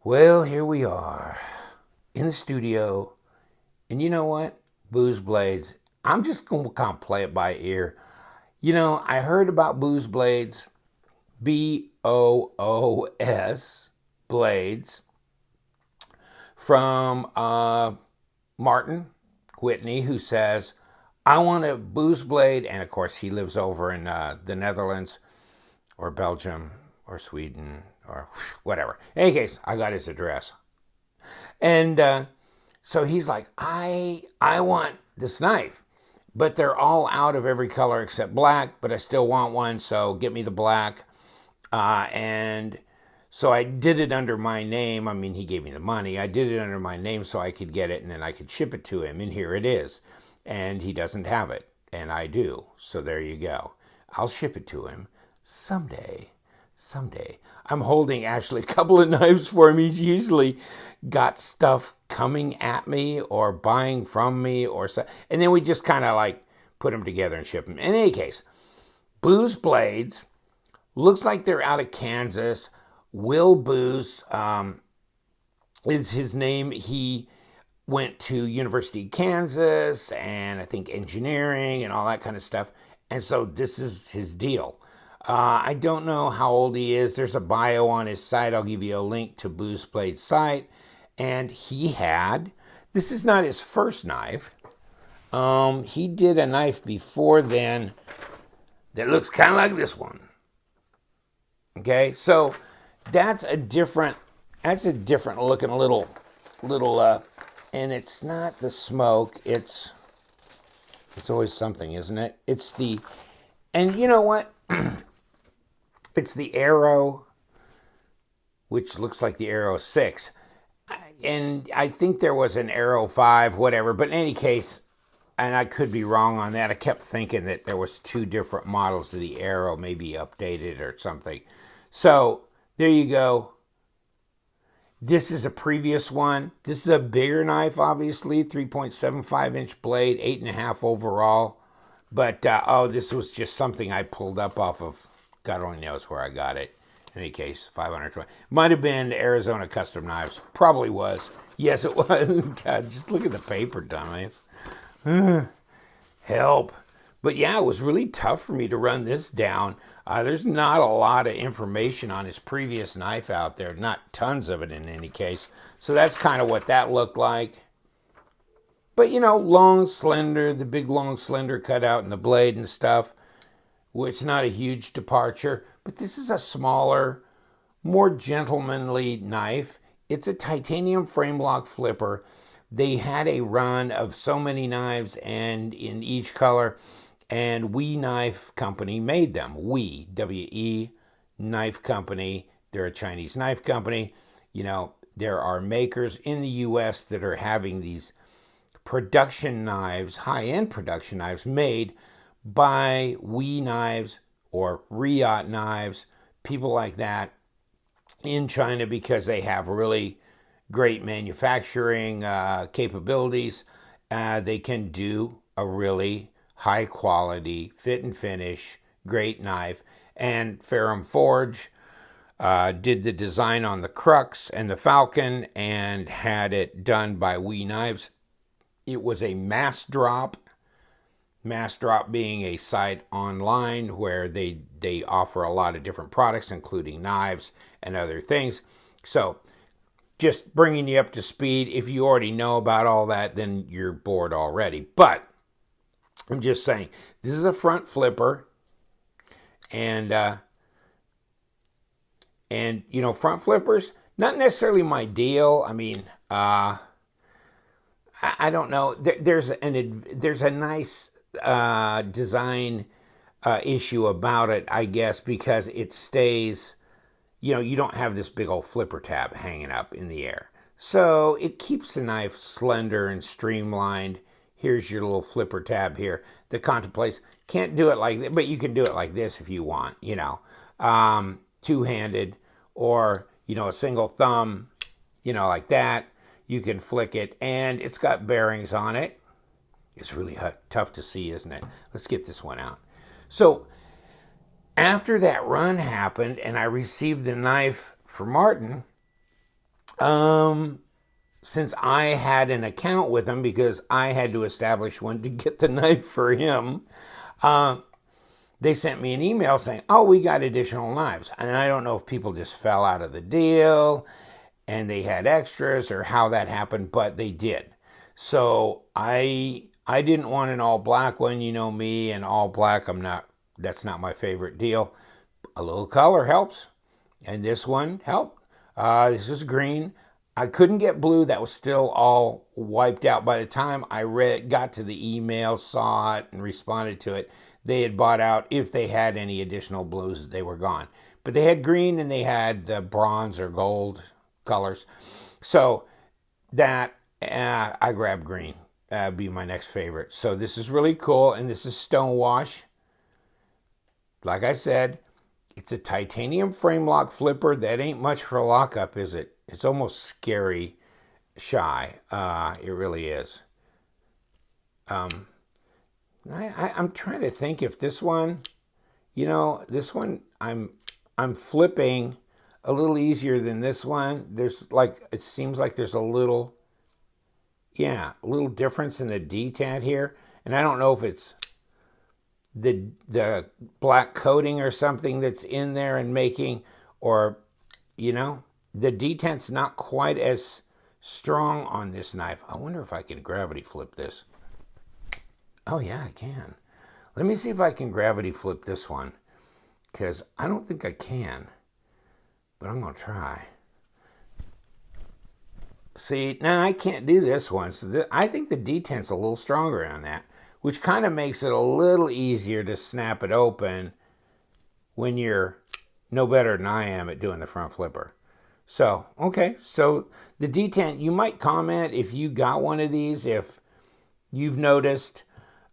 Well, here we are in the studio. And you know what? Booze Blades. I'm just going to kind of play it by ear. I heard about Booze Blades, Boos Blades, from Martin Whitney, who says, I want a Booze Blade. And of course, he lives over in the Netherlands or Belgium or Sweden or whatever. In any case, I got his address. And so he's like, I want this knife, but they're all out of every color except black, but I still want one, so get me the black. And so I did it under my name. I mean, he gave me the money. I did it under my name so I could get it, and then I could ship it to him, and here it is. And he doesn't have it, and I do. So there you go. I'll ship it to him someday. I'm holding actually a couple of knives for him. He's usually got stuff coming at me or buying from me or so. And then we just kind of like put them together and ship them. In any case, Booze Blades looks like they're out of Kansas. Will Booze is his name. He went to University of Kansas and I think engineering and all that kind of stuff. And so this is his deal. I don't know how old he is. There's a bio on his site. I'll give you a link to Booze Blade's site. And this is not his first knife. He did a knife before then that looks kind of like this one. Okay, so that's a different looking little, and it's not the smoke. It's always something, isn't it? And you know what? It's the Arrow, which looks like the Arrow 6. And I think there was an Arrow 5, whatever. But in any case, and I could be wrong on that, I kept thinking that there was two different models of the Arrow, maybe updated or something. So there you go. This is a previous one. This is a bigger knife, obviously, 3.75-inch blade, 8.5 overall. But, this was just something I pulled up off of, God only knows where I got it. In any case, 520. Might have been Arizona Custom Knives. Probably was. Yes, it was. God, just look at the paper, dumbass. Help. But yeah, it was really tough for me to run this down. There's not a lot of information on his previous knife out there. Not tons of it in any case. So that's kind of what that looked like. But, long, slender, the big, long, slender cutout in the blade and stuff, which is not a huge departure. But this is a smaller, more gentlemanly knife. It's a titanium framelock flipper. They had a run of so many knives and in each color, and We Knife Company made them. We, W-E, Knife Company. They're a Chinese knife company. There are makers in the U.S. that are having these production knives, high-end production knives made by We Knives or Riot Knives, people like that in China because they have really great manufacturing capabilities. They can do a really high-quality fit and finish, great knife. And Ferrum Forge did the design on the Crux and the Falcon and had it done by We Knives. It was a mass drop being a site online where they offer a lot of different products, including knives and other things. So just bringing you up to speed. If you already know about all that, then you're bored already. But I'm just saying, this is a front flipper. And front flippers, not necessarily my deal. I mean, I don't know. There's a nice design issue about it, I guess, because it stays. You don't have this big old flipper tab hanging up in the air, so it keeps the knife slender and streamlined. Here's your little flipper tab here that contemplates. Can't do it like that, but you can do it like this if you want. Two-handed or a single thumb, like that. You can flick it, and it's got bearings on it. It's really tough to see, isn't it? Let's get this one out. So after that run happened and I received the knife for Martin, Since I had an account with him because I had to establish one to get the knife for him, they sent me an email saying, "Oh, we got additional knives." And I don't know if people just fell out of the deal and they had extras or how that happened, but they did. So I didn't want an all black one. You know me, and all black, that's not my favorite deal. A little color helps. And this one helped. This was green. I couldn't get blue. That was still all wiped out. By the time I got to the email, saw it, and responded to it, they had bought out. If they had any additional blues, they were gone. But they had green and they had the bronze or gold colors. So that I grabbed green. That'd be my next favorite. So this is really cool, and this is Stonewash. Like I said, it's a titanium frame lock flipper. That ain't much for a lockup, is it? It's almost scary shy. It really is. I'm trying to think if this one, this one I'm flipping a little easier than this one. It seems like there's a little difference in the detent here, and I don't know if it's the black coating or something that's in there and making, or the detent's not quite as strong on this knife. I wonder if I can gravity flip this. Oh yeah, I can. Let me see if I can gravity flip this one, because I don't think I can, but I'm gonna try. See, now I can't do this one, so I think the detent's a little stronger on that, which kind of makes it a little easier to snap it open when you're no better than I am at doing the front flipper. So, okay, so the detent, you might comment if you got one of these, if you've noticed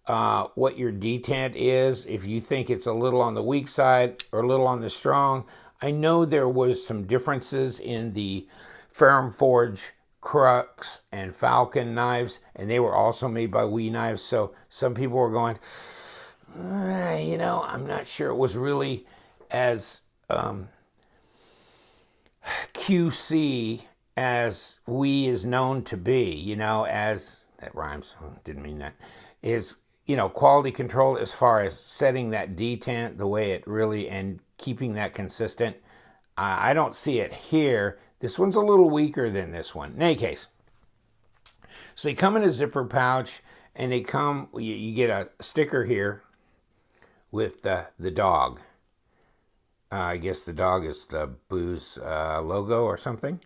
what your detent is, if you think it's a little on the weak side or a little on the strong. I know there was some differences in the Ferrum Forge Crux and Falcon knives, and they were also made by We Knives, so some people were going, I'm not sure it was really as QC as We is known to be, as, that rhymes, didn't mean that, is, quality control as far as setting that detent the way it really, and keeping that consistent. I don't see it here. This one's a little weaker than this one. In any case, so they come in a zipper pouch, and you get a sticker here with the dog. I guess the dog is the Booz logo or something.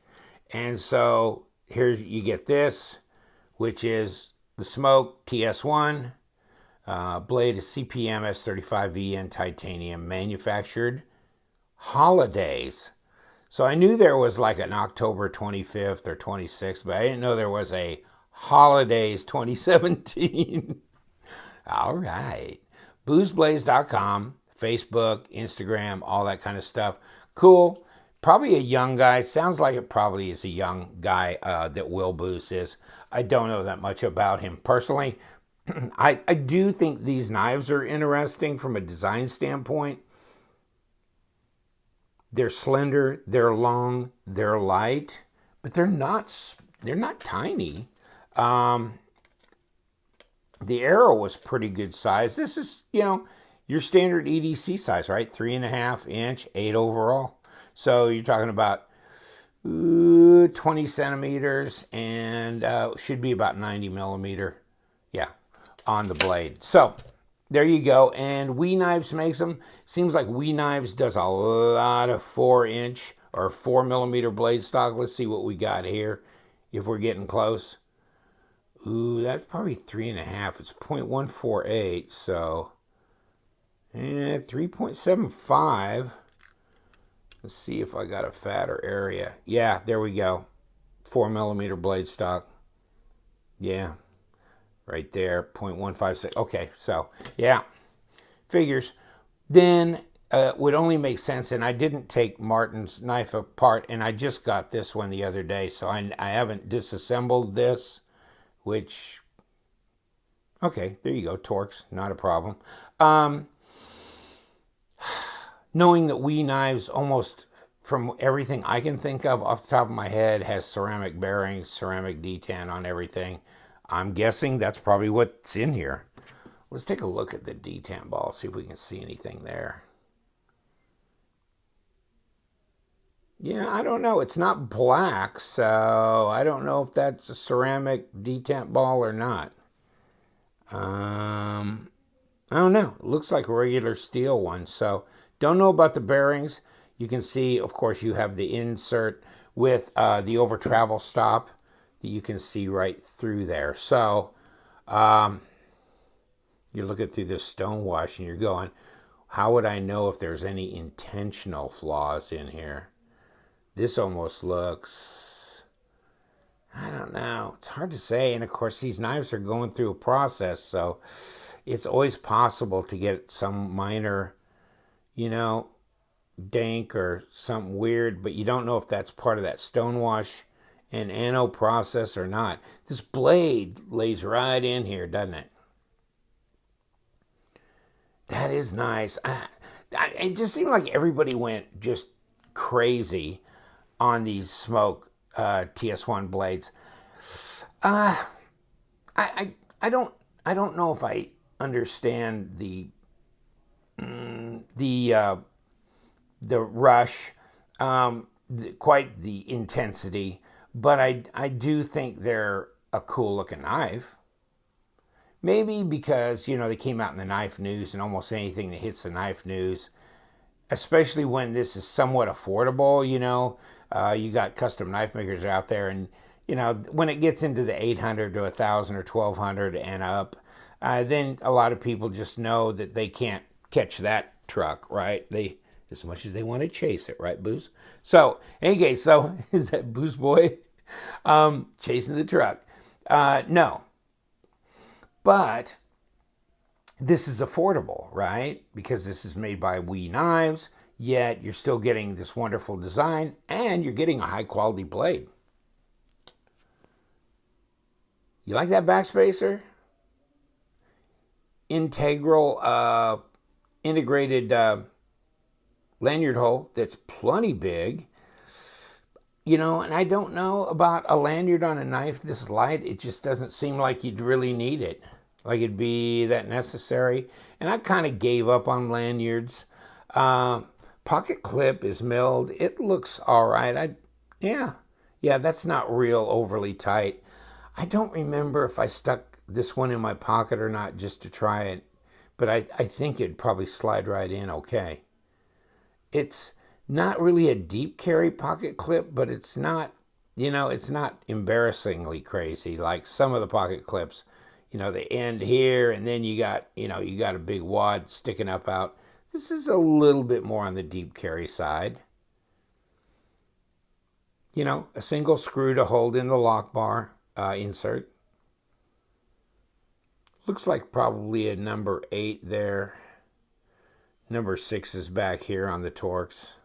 And so here you get this, which is the Smoke TS1 blade, is CPM S35VN titanium, manufactured holidays. So I knew there was like an October 25th or 26th, but I didn't know there was a holidays 2017. All right. boozblaze.com, Facebook, Instagram, all that kind of stuff. Cool. Probably a young guy. Sounds like it probably is a young guy that Will Booz is. I don't know that much about him personally. I do think these knives are interesting from a design standpoint. They're slender, they're long, they're light, but they're not tiny. The arrow was pretty good size. This is, your standard EDC size, right? 3.5 inch, 8 overall. So you're talking about 20 centimeters and should be about 90 millimeter. Yeah, on the blade. So there you go. And We Knives makes them. Seems like We Knives does a lot of 4-inch or 4 millimeter blade stock. Let's see what we got here. If we're getting close. Ooh, that's probably 3.5. It's 0.148. So 3.75. Let's see if I got a fatter area. Yeah, there we go. 4 millimeter blade stock. Yeah. Right there, 0.156. Okay, so yeah, figures. Then would only make sense, and I didn't take Martin's knife apart, and I just got this one the other day, so I haven't disassembled this, which, okay, there you go, Torx, not a problem. Knowing that We Knives almost from everything I can think of off the top of my head, has ceramic bearings, ceramic detent on everything. I'm guessing that's probably what's in here. Let's take a look at the detent ball, see if we can see anything there. Yeah, I don't know. It's not black, so I don't know if that's a ceramic detent ball or not. I don't know. It looks like a regular steel one, so don't know about the bearings. You can see, of course, you have the insert with the over travel stop that you can see right through there. So you're looking through this stonewash and you're going, how would I know if there's any intentional flaws in here? This almost looks, I don't know. It's hard to say. And of course, these knives are going through a process, so it's always possible to get some minor, dank or something weird, but you don't know if that's part of that stonewash and anno process or not. This blade lays right in here, doesn't it? That is nice. It just seemed like everybody went just crazy on these Smoke TS1 blades. I don't know if I understand the rush, quite the intensity, but I do think they're a cool looking knife. Maybe because, they came out in the knife news, and almost anything that hits the knife news, especially when this is somewhat affordable, you got custom knife makers out there, and, when it gets into the 800 to 1,000 or 1,200 and up, then a lot of people just know that they can't catch that truck, right? As much as they want to chase it, right, Booze? So, in any case, is that Booze Boy chasing the truck? No. But this is affordable, right? Because this is made by WE Knives, yet you're still getting this wonderful design and you're getting a high quality blade. You like that backspacer? Integral integrated lanyard hole that's plenty big. And I don't know about a lanyard on a knife this light. It just doesn't seem like you'd really need it. Like it'd be that necessary. And I kind of gave up on lanyards. Pocket clip is milled. It looks all right. Yeah, that's not real overly tight. I don't remember if I stuck this one in my pocket or not just to try it. But I think it'd probably slide right in okay. It's not really a deep carry pocket clip, but it's not, it's not embarrassingly crazy like some of the pocket clips. They end here and then you got a big wad sticking up out. This is a little bit more on the deep carry side. A single screw to hold in the lock bar insert. Looks like probably a number 8 there. Number 6 is back here on the Torx.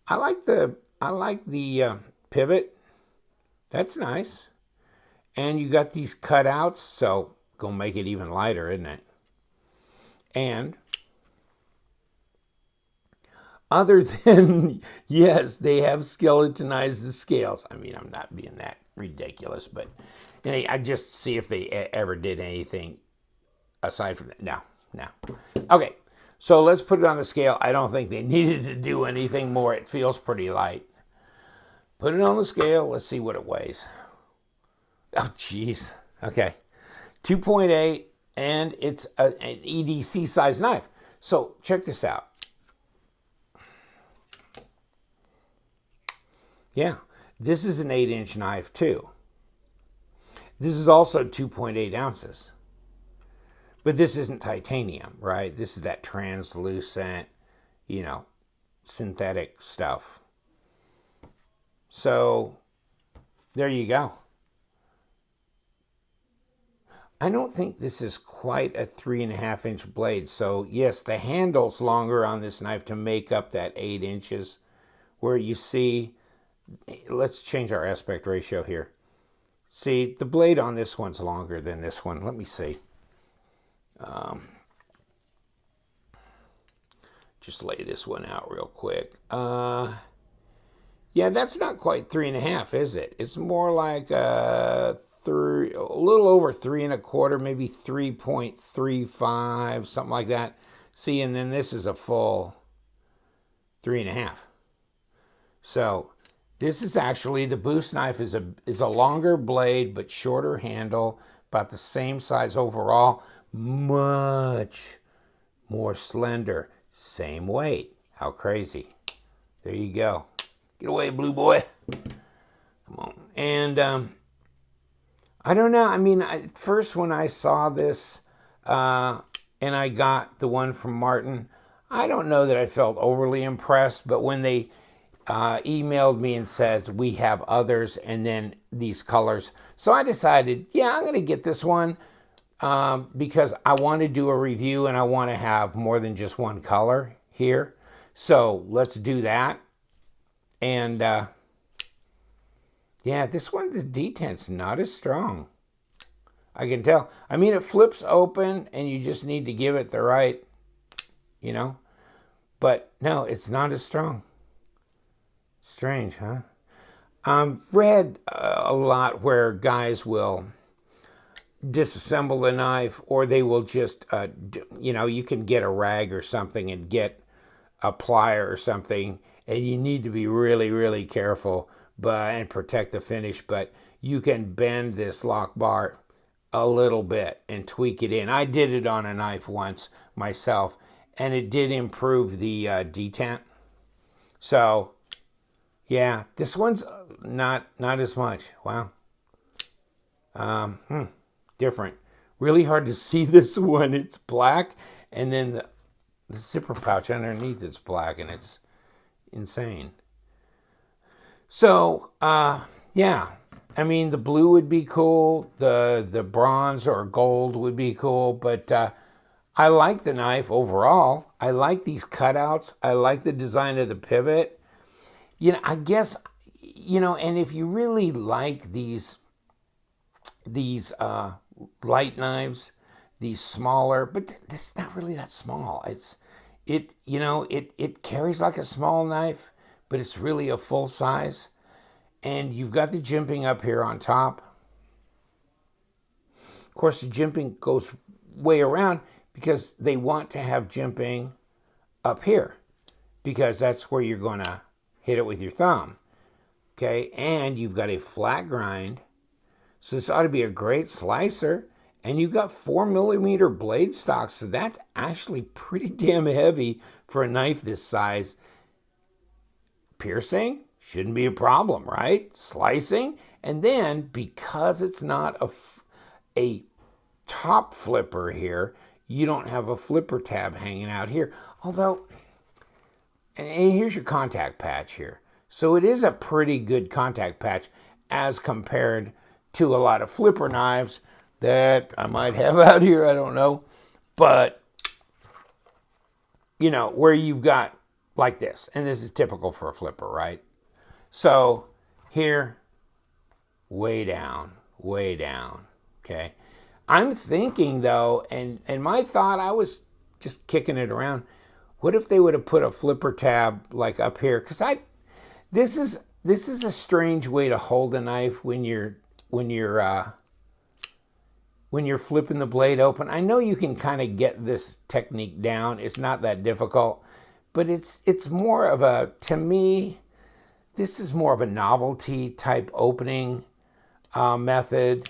I like the pivot. That's nice. And you got these cutouts, so gonna make it even lighter, isn't it? And other than, yes, they have skeletonized the scales. I mean, I'm not being that ridiculous, but I just see if they ever did anything aside from that. No. Okay, so let's put it on the scale. I don't think they needed to do anything more. It feels pretty light. Put it on the scale. Let's see what it weighs. Oh, geez. Okay. 2.8, and it's an EDC size knife. So check this out. Yeah, this is an 8-inch knife too. This is also 2.8 ounces. But this isn't titanium, right? This is that translucent, synthetic stuff. So there you go. I don't think this is quite a 3.5-inch blade. So yes, the handle's longer on this knife to make up that 8 inches. Where you see, let's change our aspect ratio here. See, the blade on this one's longer than this one. Let me see. just lay this one out real quick. Yeah, that's not quite 3.5, is it? It's more like a little over 3.25, maybe 3.35, something like that. See, and then this is a full 3.5. So this is actually, the Boost knife is a longer blade but shorter handle, about the same size overall, much more slender, same weight. How crazy. There you go. Get away, blue boy. Come on. And I don't know. I mean, at first when I saw this and I got the one from Martin, I don't know that I felt overly impressed, but when they emailed me and says we have others and then these colors, so I decided, yeah, I'm going to get this one because I want to do a review and I want to have more than just one color here. So let's do that. And yeah, this one, the detent's not as strong. I can tell. I mean, it flips open and you just need to give it the right, you know. But no, it's not as strong. Strange, huh? Read a lot where guys will disassemble the knife, or they will just, you know, you can get a rag or something and get a plier or something, and you need to be really, really careful and protect the finish, but you can bend this lock bar a little bit and tweak it in. I did it on a knife once myself, and it did improve the detent. So, yeah, this one's not as much. Wow. Different. Really hard to see this one. It's black, and then the zipper pouch underneath is black, and it's insane. So, yeah, I mean, the blue would be cool. The bronze or gold would be cool, but I like the knife overall. I like these cutouts. I like the design of the pivot. You know, I guess, you know, and if you really like these light knives, these smaller, but this is not really that small. It carries like a small knife, but it's really a full size. And you've got the jimping up here on top. Of course, the jimping goes way around because they want to have jimping up here because that's where you're going to hit it with your thumb. Okay, and you've got a flat grind. So this ought to be a great slicer. And you've got 4mm blade stock, so that's actually pretty damn heavy for a knife this size. Piercing shouldn't be a problem, right? Slicing, and then because it's not a top flipper here, you don't have a flipper tab hanging out here. Although, and here's your contact patch here. So it is a pretty good contact patch as compared to a lot of flipper knives that I might have out here, I don't know. But, you know, where you've got like this, and this is typical for a flipper, right? So here, way down, okay? I'm thinking though, and my thought, I was just kicking it around, what if they would have put a flipper tab like up here? Because this is a strange way to hold a knife when you're flipping the blade open. I know you can kind of get this technique down. It's not that difficult, but it's more of a, to me, this is more of a novelty type opening method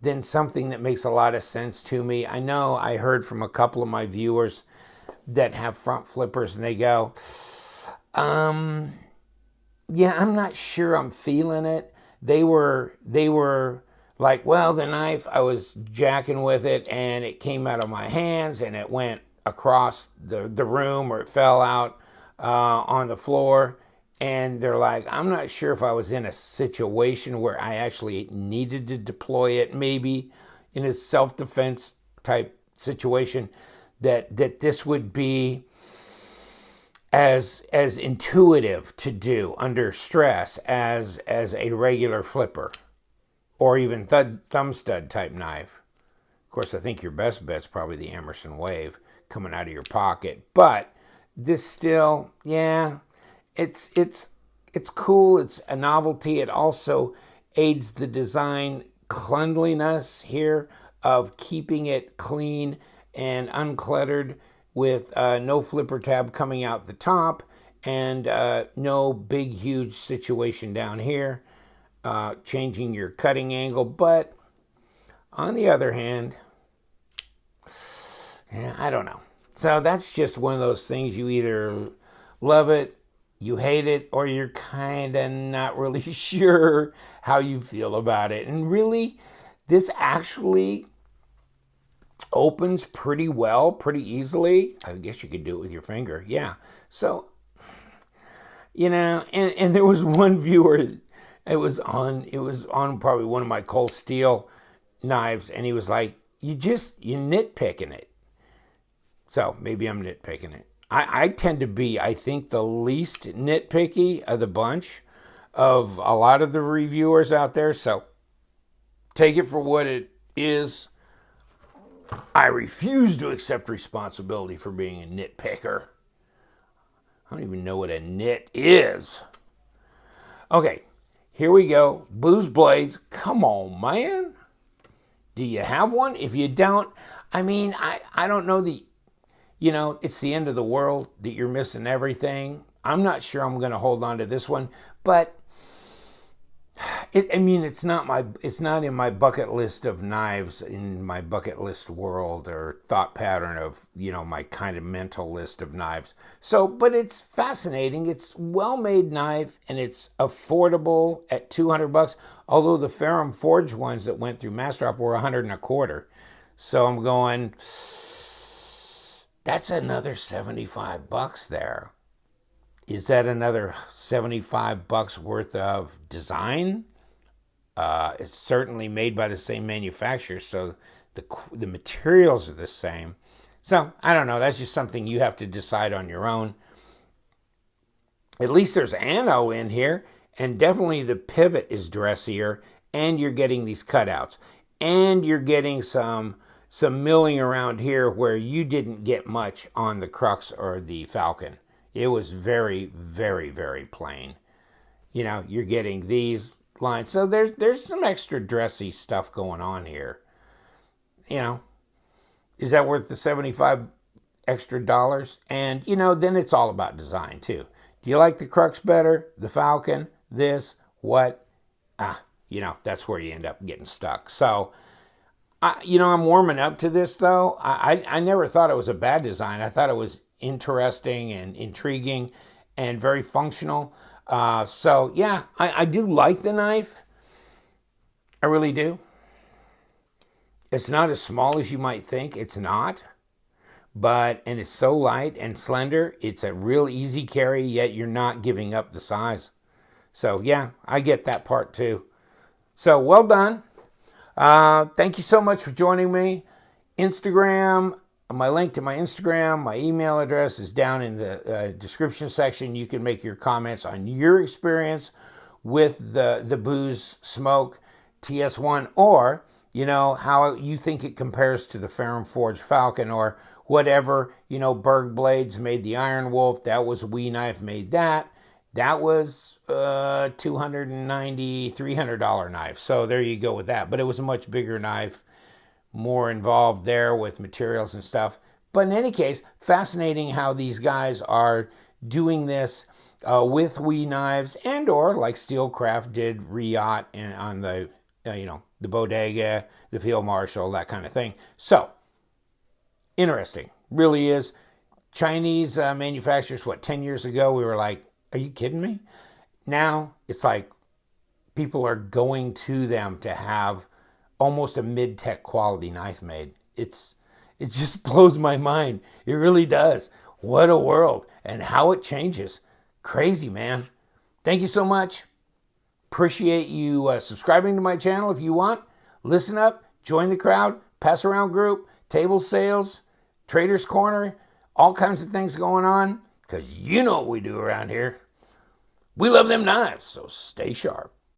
than something that makes a lot of sense to me. I know I heard from a couple of my viewers that have front flippers and they go, yeah, I'm not sure I'm feeling it. They were like, well, the knife, I was jacking with it and it came out of my hands and it went across the room, or it fell out on the floor. And they're like, I'm not sure if I was in a situation where I actually needed to deploy it, maybe in a self-defense type situation, that this would be as intuitive to do under stress as a regular flipper or even thumb stud type knife. Of course, I think your best bet's probably the Emerson Wave coming out of your pocket. But This still, yeah, it's cool. It's a novelty. It also aids the design cleanliness here of keeping it clean and uncluttered with no flipper tab coming out the top and no big huge situation down here changing your cutting angle. But on the other hand, yeah, I don't know. So that's just one of those things. You either love it, you hate it, or you're kind of not really sure how you feel about it. And really, this actually opens pretty well, pretty easily. I guess you could do it with your finger. Yeah. So, and there was one viewer, it was on probably one of my cold steel knives, and he was like, you nitpicking it. So maybe I'm nitpicking it. I tend to be, I think, the least nitpicky of the bunch of a lot of the reviewers out there. So take it for what it is. I refuse to accept responsibility for being a nitpicker. I don't even know what a nit is. Okay, here we go. Booze blades. Come on, man. Do you have one? If you don't, I mean, I don't know it's the end of the world, that you're missing everything. I'm not sure I'm going to hold on to this one, but it's not in my bucket list of knives, in my bucket list world or thought pattern of, my kind of mental list of knives. So, but it's fascinating. It's well-made knife and it's affordable at $200, although the Ferrum Forge ones that went through Mass Drop were $125. So I'm going, that's another $75 there. Is that another $75 worth of design? It's certainly made by the same manufacturer, so the materials are the same. So I don't know. That's just something you have to decide on your own. At least there's ano in here, and definitely the pivot is dressier, and you're getting these cutouts, and you're getting some milling around here where you didn't get much on the Crux or the Falcon. It was very, very, very plain. You're getting these lines. So there's some extra dressy stuff going on here. Is that worth the $75 extra dollars? And, then it's all about design too. Do you like the Crux better? The Falcon? This? What? That's where you end up getting stuck. So, I'm warming up to this, though. I never thought it was a bad design. I thought it was interesting and intriguing and very functional. So, yeah, I do like the knife. I really do. It's not as small as you might think. It's not. And it's so light and slender. It's a real easy carry, yet you're not giving up the size. So, yeah, I get that part, too. So, well done. Thank you so much for joining me. Instagram, my link to my Instagram, my email address is down in the description section. You can make your comments on your experience with the Booz Smoke TS1, or, how you think it compares to the Ferrum Forge Falcon, or whatever. Berg Blades made the Iron Wolf. That was We Knife made that. That was $290, $300 knife. So there you go with that. But it was a much bigger knife, more involved there with materials and stuff. But in any case, fascinating how these guys are doing this with We knives, and or like Steelcraft did Riot and on the the Bodega, the Field Marshal, that kind of thing. So interesting, really is. Chinese manufacturers, 10 years ago, we were like, are you kidding me? Now it's like people are going to them to have almost a mid-tech quality knife made. It just blows my mind. It really does. What a world, and how it changes. Crazy, man. Thank you so much. Appreciate you subscribing to my channel if you want. Listen up, join the crowd, pass around group, table sales, Trader's Corner, all kinds of things going on, because you know what we do around here. We love them knives, so stay sharp.